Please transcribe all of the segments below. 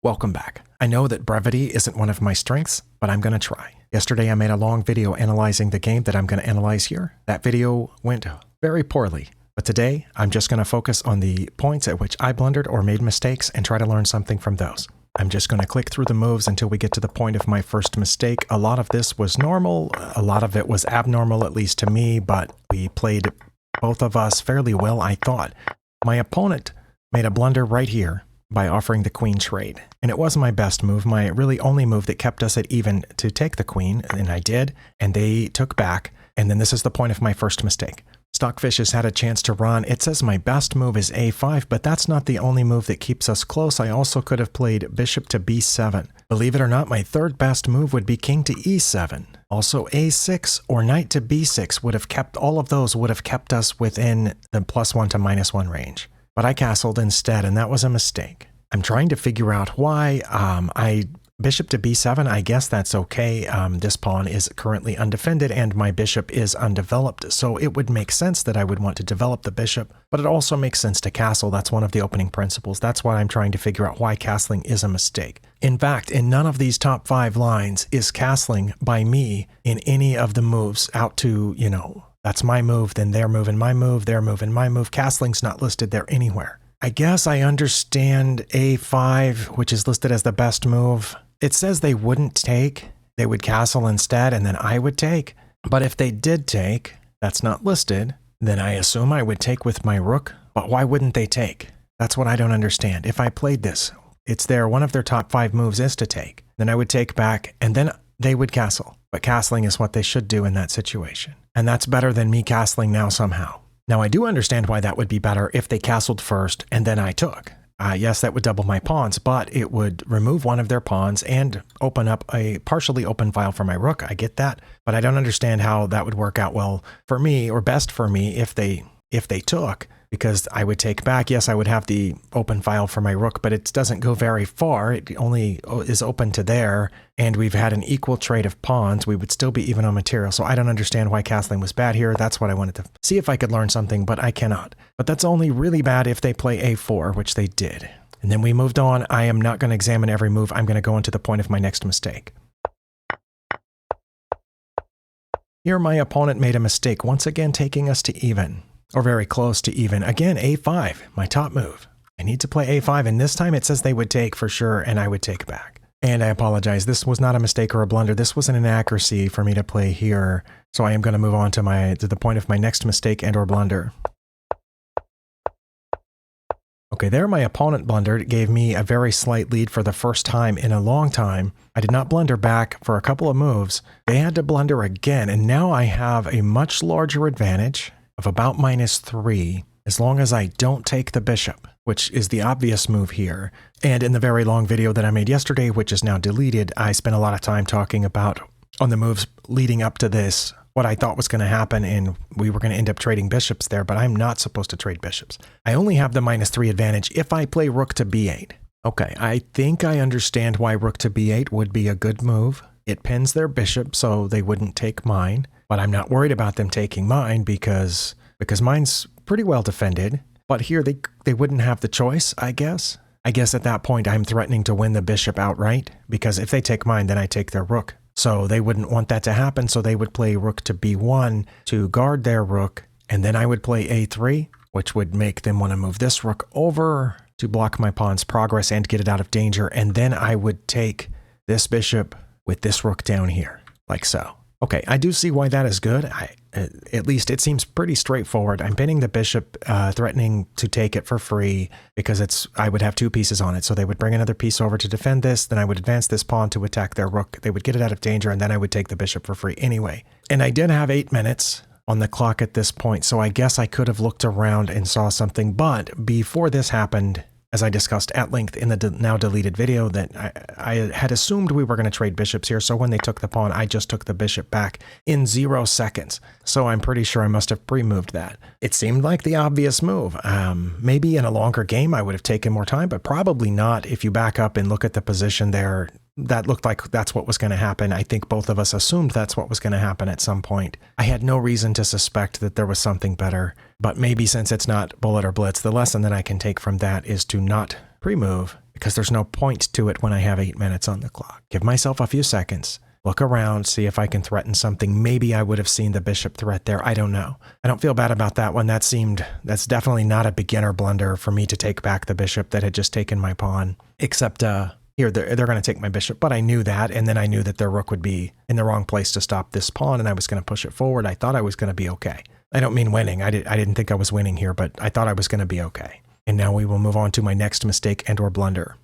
Welcome back. I know that brevity isn't one of my strengths, but I'm going to try. Yesterday I made a long video analyzing the game that I'm going to analyze here. That video went very poorly, but today I'm just going to focus on the points at which I blundered or made mistakes and try to learn something from those. I'm just going to click through the moves until we get to the point of my first mistake. A lot of this was normal, a lot of it was abnormal, at least to me, but we played, both of us, fairly well, I thought. My opponent made a blunder right here by offering the queen trade. And it was my best move, my really only move that kept us at even to take the queen, and I did, and they took back, and then this is the point of my first mistake. Stockfish has had a chance to run. It says my best move is a5, but that's not the only move that keeps us close. I also could have played bishop to b7. Believe it or not, my third best move would be king to e7. Also a6 or knight to b6 would have kept, all of those would have kept us within the +1 to -1 range. But I castled instead, and that was a mistake. I'm trying to figure out why. Bishop to b7, I guess that's okay. This pawn is currently undefended, and my bishop is undeveloped, so it would make sense that I would want to develop the bishop, but it also makes sense to castle. That's one of the opening principles. That's why I'm trying to figure out why castling is a mistake. In fact, in none of these top 5 lines is castling by me in any of the moves out to, you know, that's my move, then their move and my move, their move and my move. Castling's not listed there anywhere. I guess I understand a5, which is listed as the best move. It says they wouldn't take, they would castle instead, and then I would take. But if they did take, that's not listed, then I assume I would take with my rook. But why wouldn't they take? That's what I don't understand. If I played this, it's there, one of their top 5 moves is to take. Then I would take back, and then they would castle. But castling is what they should do in that situation. And that's better than me castling now somehow. Now I do understand why that would be better if they castled first and then I took. Yes, that would double my pawns, but it would remove one of their pawns and open up a partially open file for my rook. I get that, but I don't understand how that would work out well for me, or best for me, if they took, because I would take back. Yes, I would have the open file for my rook, but it doesn't go very far. It only is open to there, and we've had an equal trade of pawns. We would still be even on material, so I don't understand why castling was bad here. That's what I wanted to see if I could learn something, but I cannot. But that's only really bad if they play a4, which they did. And then we moved on. I am not going to examine every move. I'm going to go into the point of my next mistake. Here my opponent made a mistake, once again taking us to even. Or very close to even. Again, a5, my top move. I need to play a5, and this time it says they would take for sure, and I would take back. And I apologize, this was not a mistake or a blunder. This was an inaccuracy for me to play here. So I am going to move on to the point of my next mistake and or blunder. Okay, there my opponent blundered. It gave me a very slight lead for the first time in a long time. I did not blunder back for a couple of moves. They had to blunder again, and now I have a much larger advantage of about -3, as long as I don't take the bishop, which is the obvious move here. And in the very long video that I made yesterday, which is now deleted, I spent a lot of time talking about, on the moves leading up to this, what I thought was going to happen, and we were going to end up trading bishops there, but I'm not supposed to trade bishops. I only have the -3 advantage if I play rook to b8. Okay, I think I understand why rook to b8 would be a good move. It pins their bishop, so they wouldn't take mine. But I'm not worried about them taking mine because mine's pretty well defended. But here they wouldn't have the choice, I guess. I guess at that point I'm threatening to win the bishop outright, because if they take mine, then I take their rook. So they wouldn't want that to happen, so they would play rook to b1 to guard their rook, and then I would play a3, which would make them want to move this rook over to block my pawn's progress and get it out of danger, and then I would take this bishop with this rook down here, like so. Okay, I do see why that is good. At least it seems pretty straightforward. I'm pinning the bishop, threatening to take it for free, because I would have 2 pieces on it. So they would bring another piece over to defend this, then I would advance this pawn to attack their rook. They would get it out of danger, and then I would take the bishop for free anyway. And I did have 8 minutes on the clock at this point, so I guess I could have looked around and saw something. But before this happened, as I discussed at length in the now deleted video, that I had assumed we were going to trade bishops here, so when they took the pawn, I just took the bishop back in 0 seconds. So I'm pretty sure I must have pre-moved that. It seemed like the obvious move. Maybe in a longer game I would have taken more time, but probably not. If you back up and look at the position there, that looked like that's what was going to happen. I think both of us assumed that's what was going to happen at some point. I had no reason to suspect that there was something better, but maybe since it's not bullet or blitz, the lesson that I can take from that is to not pre-move, because there's no point to it when I have 8 minutes on the clock. Give myself a few seconds, look around, see if I can threaten something. Maybe I would have seen the bishop threat there. I don't know. I don't feel bad about that one. That's definitely not a beginner blunder for me to take back the bishop that had just taken my pawn, except here, they're going to take my bishop, but I knew that, and then I knew that their rook would be in the wrong place to stop this pawn, and I was going to push it forward. I thought I was going to be okay. I don't mean winning. I didn't think I was winning here, but I thought I was going to be okay. And now we will move on to my next mistake and or blunder.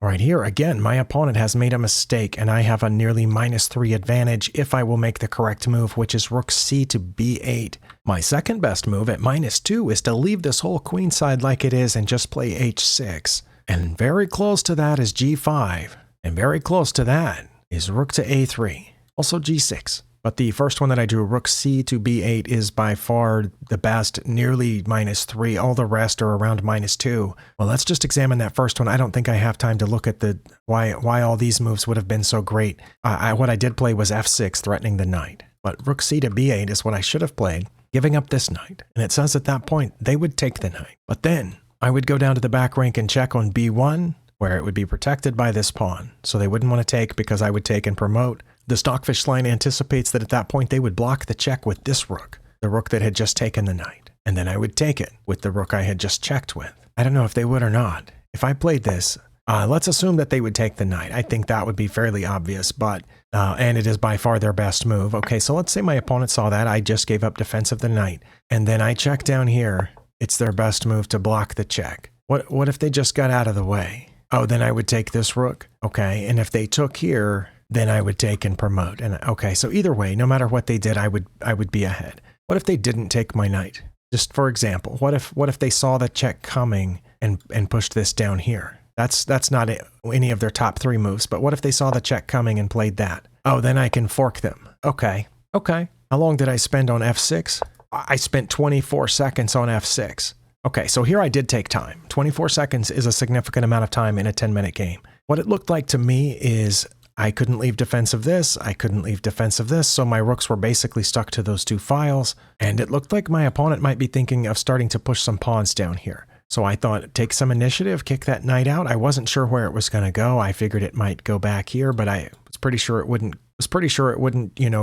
All right, here again, my opponent has made a mistake, and I have a nearly -3 advantage if I will make the correct move, which is rook c to b8. My second best move at -2 is to leave this whole queenside like it is and just play h6. And very close to that is g5, and very close to that is rook to a3, also g6. But the first one that I drew, rook c to b8, is by far the best, nearly -3. All the rest are around -2. Well, let's just examine that first one. I don't think I have time to look at why all these moves would have been so great. What I did play was f6, threatening the knight. But rook c to b8 is what I should have played, giving up this knight. And it says at that point, they would take the knight. But then I would go down to the back rank and check on b1, where it would be protected by this pawn. So they wouldn't want to take because I would take and promote. The Stockfish line anticipates that at that point they would block the check with this rook, the rook that had just taken the knight. And then I would take it with the rook I had just checked with. I don't know if they would or not. If I played this, let's assume that they would take the knight. I think that would be fairly obvious, but, and it is by far their best move. Okay, so let's say my opponent saw that. I just gave up defense of the knight. And then I check down here. It's their best move to block the check. What if they just got out of the way? Oh, then I would take this rook. Okay, and if they took here, then I would take and promote. And okay, so either way, no matter what they did, I would be ahead. What if they didn't take my knight? Just for example, what if they saw the check coming and pushed this down here? That's not any of their top 3 moves, but what if they saw the check coming and played that? Oh, then I can fork them. Okay. How long did I spend on f6? I spent 24 seconds on f6. Okay, so here I did take time. 24 seconds is a significant amount of time in a 10-minute game. What it looked like to me is I couldn't leave defense of this, I couldn't leave defense of this, so my rooks were basically stuck to those 2 files, and it looked like my opponent might be thinking of starting to push some pawns down here. So I thought, take some initiative, kick that knight out. I wasn't sure where it was going to go. I figured it might go back here, but I was pretty sure it wouldn't,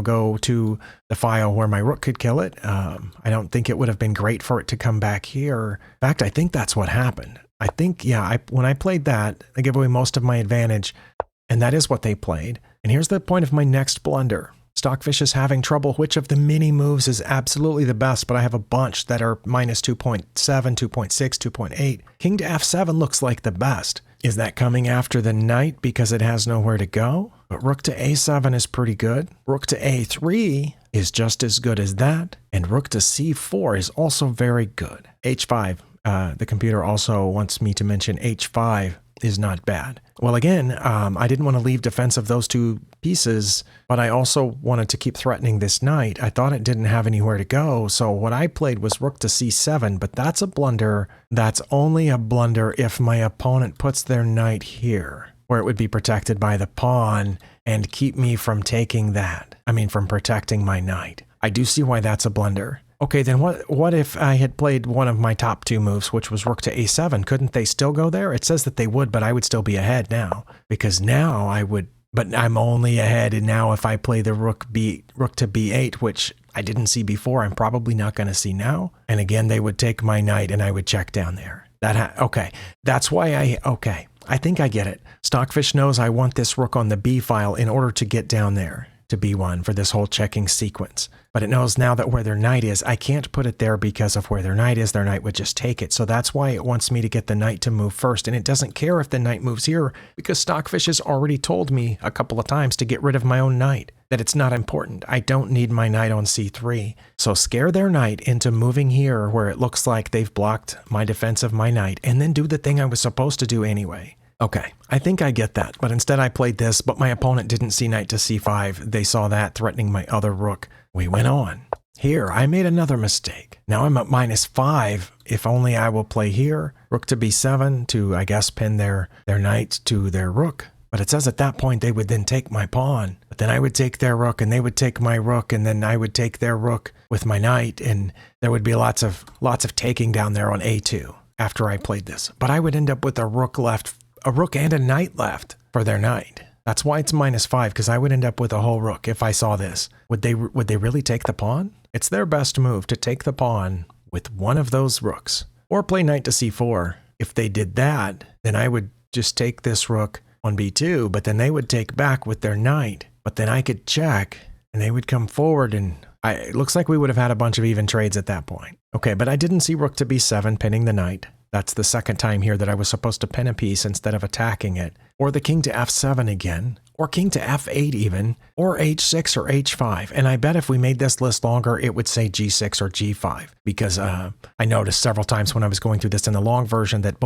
go to the file where my rook could kill it. I don't think it would have been great for it to come back here. In fact, I think that's what happened. I think, when I played that, I gave away most of my advantage. And that is what they played. And here's the point of my next blunder. Stockfish is having trouble. Which of the mini moves is absolutely the best? But I have a bunch that are -2.7, 2.6, 2.8. King to f7 looks like the best. Is that coming after the knight because it has nowhere to go? But rook to a7 is pretty good. Rook to a3 is just as good as that. And rook to c4 is also very good. h5. The computer also wants me to mention h5 is not bad. Well, again, I didn't want to leave defense of those 2 pieces, but I also wanted to keep threatening this knight. I thought it didn't have anywhere to go, so what I played was rook to c7, but that's a blunder. That's only a blunder if my opponent puts their knight here, where it would be protected by the pawn and keep me from taking that. From protecting my knight. I do see why that's a blunder. Okay, then what if I had played one of my top 2 moves, which was rook to a7? Couldn't they still go there? It says that they would, but I would still be ahead now. Because now I would, but I'm only ahead, and now if I play the rook to b8, which I didn't see before, I'm probably not going to see now. And again, they would take my knight, and I would check down there. Okay, that's why I think I get it. Stockfish knows I want this rook on the b file in order to get down there to b1 for this whole checking sequence. But it knows now that where their knight is, I can't put it there because of where their knight is. Their knight would just take it. So that's why it wants me to get the knight to move first. And it doesn't care if the knight moves here because Stockfish has already told me a couple of times to get rid of my own knight, that it's not important. I don't need my knight on c3. So scare their knight into moving here where it looks like they've blocked my defense of my knight, and then do the thing I was supposed to do anyway. Okay, I think I get that, but instead I played this, but my opponent didn't see knight to c5. They saw that threatening my other rook. We went on. Here, I made another mistake. Now I'm at -5. If only I will play here. Rook to b7 to, I guess, pin their knight to their rook. But it says at that point they would then take my pawn, but then I would take their rook and they would take my rook, and then I would take their rook with my knight, and there would be lots of taking down there on a2 after I played this. But I would end up with a rook left, a rook and a knight left for their knight. That's why it's -5, because I would end up with a whole rook if I saw this. Would they really take the pawn? It's their best move to take the pawn with one of those rooks, or play knight to c4. If they did that, then I would just take this rook on b2, but then they would take back with their knight. But then I could check, and they would come forward, and it looks like we would have had a bunch of even trades at that point. Okay, but I didn't see rook to b7 pinning the knight. That's the second time here that I was supposed to pin a piece instead of attacking it. Or the king to f7 again, or king to f8 even, or h6 or h5. And I bet if we made this list longer, it would say g6 or g5, because I noticed several times when I was going through this in the long version that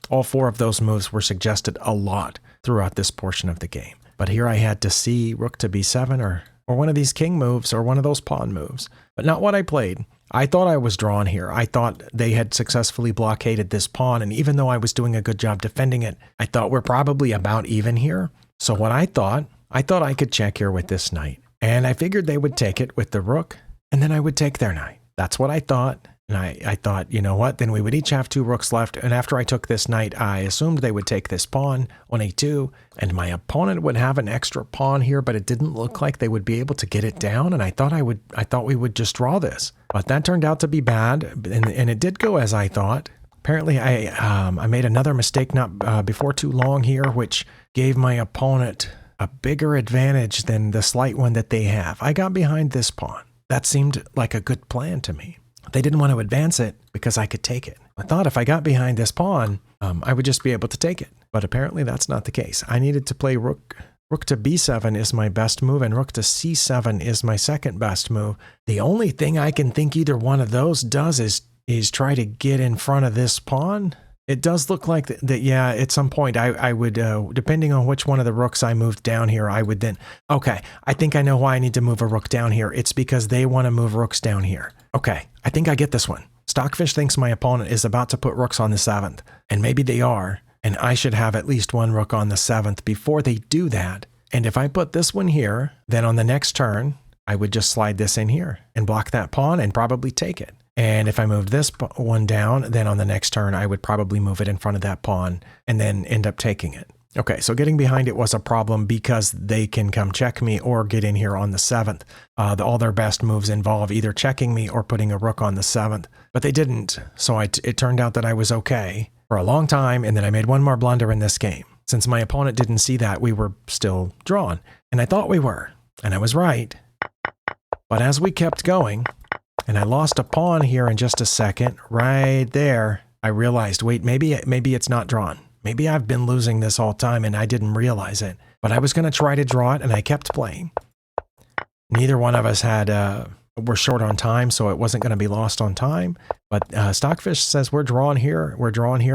all 4 of those moves were suggested a lot throughout this portion of the game. But here I had to see rook to b7 or one of these king moves or one of those pawn moves, but not what I played. I thought I was drawn here. I thought they had successfully blockaded this pawn, and even though I was doing a good job defending it, I thought we're probably about even here. So what I thought I could check here with this knight, and I figured they would take it with the rook, and then I would take their knight. That's what I thought. And I thought, you know what, then we would each have 2 rooks left, and after I took this knight, I assumed they would take this pawn on a2, and my opponent would have an extra pawn here, but it didn't look like they would be able to get it down, and I thought we would just draw this. But that turned out to be bad, and it did go as I thought. Apparently, I made another mistake not before too long here, which gave my opponent a bigger advantage than the slight one that they have. I got behind this pawn. That seemed like a good plan to me. They didn't want to advance it because I could take it. I thought if I got behind this pawn, I would just be able to take it. But apparently that's not the case. I needed to play rook to b7 is my best move, and rook to c7 is my second best move. The only thing I can think either one of those does is try to get in front of this pawn. It does look like that, yeah, at some point I would, depending on which one of the rooks I moved down here, I would then, okay, I think I know why I need to move a rook down here. It's because they want to move rooks down here. Okay, I think I get this one. Stockfish thinks my opponent is about to put rooks on the 7th, and maybe they are, and I should have at least 1 rook on the 7th before they do that. And if I put this one here, then on the next turn, I would just slide this in here and block that pawn and probably take it. And if I moved this one down, then on the next turn, I would probably move it in front of that pawn and then end up taking it. Okay, so getting behind it was a problem because they can come check me or get in here on the 7th. All their best moves involve either checking me or putting a rook on the 7th, but they didn't. So it turned out that I was okay for a long time, and then I made one more blunder in this game. Since my opponent didn't see that, we were still drawn, and I thought we were, and I was right. But as we kept going, and I lost a pawn here in just a second, right there, I realized, wait, maybe it's not drawn. Maybe I've been losing this all time and I didn't realize it. But I was going to try to draw it, and I kept playing. Neither one of us were short on time, so it wasn't going to be lost on time. But Stockfish says we're drawn here,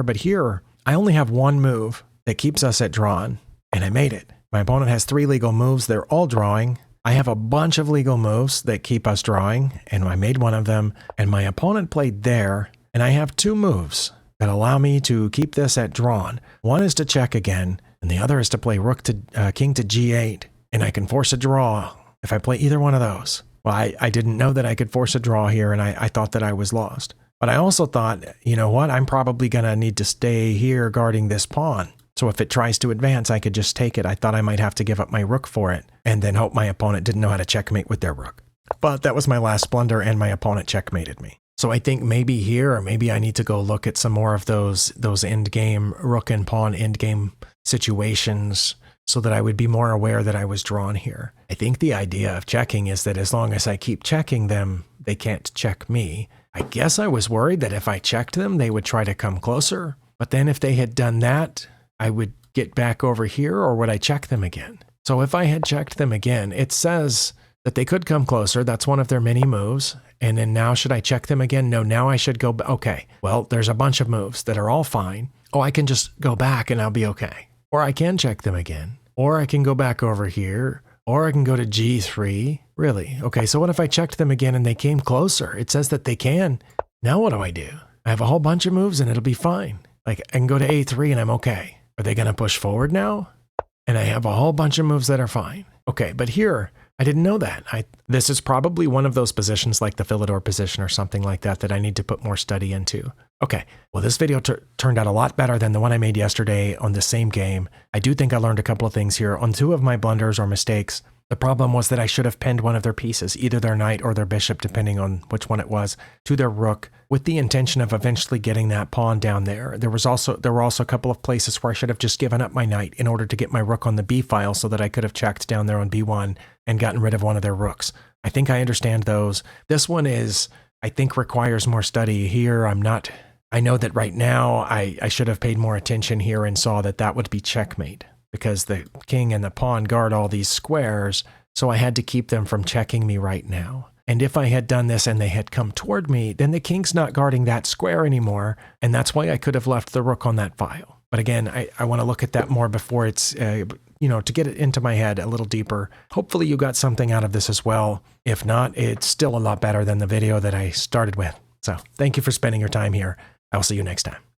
but here I only have one move that keeps us at drawn, and I made it. My opponent has 3 legal moves. They're all drawing. I have a bunch of legal moves that keep us drawing, and I made one of them, and my opponent played there, and I have 2 moves that allow me to keep this at drawn. One is to check again, and the other is to play king to g8, and I can force a draw if I play either one of those. Well, I didn't know that I could force a draw here, and I thought that I was lost. But I also thought, you know what, I'm probably going to need to stay here guarding this pawn. So if it tries to advance, I could just take it. I thought I might have to give up my rook for it, and then hope my opponent didn't know how to checkmate with their rook. But that was my last blunder, and my opponent checkmated me. So I think maybe here, or maybe I need to go look at some more of those endgame rook and pawn endgame situations so that I would be more aware that I was drawn here. I think the idea of checking is that as long as I keep checking them, they can't check me. I guess I was worried that if I checked them, they would try to come closer. But then if they had done that, I would get back over here, or would I check them again? So if I had checked them again, it says that they could come closer. That's one of their many moves. And then now should I check them again? No, now I should go back. Okay, well, there's a bunch of moves that are all fine. Oh, I can just go back and I'll be okay. Or I can check them again. Or I can go back over here. Or I can go to G3. Really? Okay, so what if I checked them again and they came closer? It says that they can. Now what do? I have a whole bunch of moves and it'll be fine. Like I can go to A3 and I'm okay. Are they going to push forward now? and I have a whole bunch of moves that are fine. Okay, but here, I didn't know that. This is probably one of those positions like the Philidor position or something like that that I need to put more study into. Okay, well this video turned out a lot better than the one I made yesterday on the same game. I do think I learned a couple of things here. On 2 of my blunders or mistakes, the problem was that I should have pinned one of their pieces, either their knight or their bishop, depending on which one it was, to their rook, with the intention of eventually getting that pawn down there. There were also a couple of places where I should have just given up my knight in order to get my rook on the b file so that I could have checked down there on b1 and gotten rid of one of their rooks. I think I understand those. This one I think requires more study here. I know that right now I should have paid more attention here and saw that that would be checkmate, because the king and the pawn guard all these squares, so I had to keep them from checking me right now. And if I had done this and they had come toward me, then the king's not guarding that square anymore, and that's why I could have left the rook on that file. But again, I want to look at that more before it's, to get it into my head a little deeper. Hopefully you got something out of this as well. If not, it's still a lot better than the video that I started with. So thank you for spending your time here. I will see you next time.